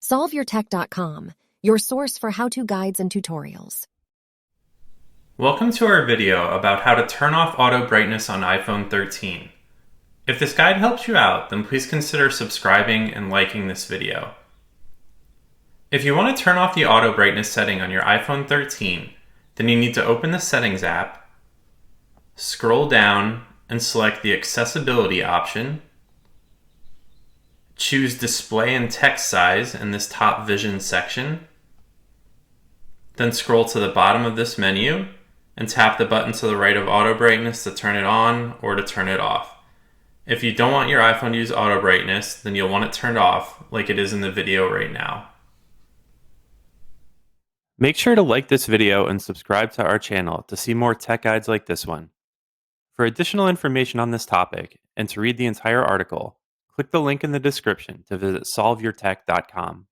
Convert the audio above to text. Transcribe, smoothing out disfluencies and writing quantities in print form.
SolveYourTech.com, your source for how-to guides and tutorials. Welcome to our video about how to turn off auto brightness on iPhone 13. If this guide helps you out, then please consider subscribing and liking this video. If you want to turn off the auto brightness setting on your iPhone 13, then you need to open the Settings app, scroll down and select the Accessibility option, choose Display and Text Size in this top Vision section, then scroll to the bottom of this menu and tap the button to the right of auto brightness to turn it on or to turn it off. If you don't want your iPhone to use auto brightness, then you'll want it turned off like it is in the video right now. Make sure to like this video and subscribe to our channel to see more tech guides like this one. For additional information on this topic and to read the entire article, click the link in the description to visit solveyourtech.com.